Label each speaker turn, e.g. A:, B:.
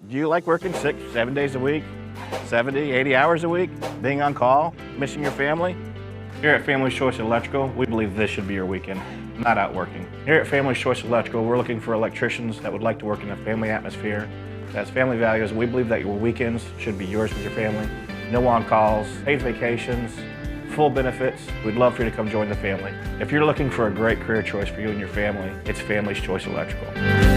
A: Do you like working 6, 7 days a week, 70, 80 hours a week, being on call, missing your family? Here at Family's Choice Electrical, we believe this should be your weekend, not out working. Here at Family's Choice Electrical, we're looking for electricians that would like to work in a family atmosphere, that has family values. We believe that your weekends should be yours with your family. No on-calls, paid vacations, full benefits. We'd love for you to come join the family. If you're looking for a great career choice for you and your family, it's Family's Choice Electrical.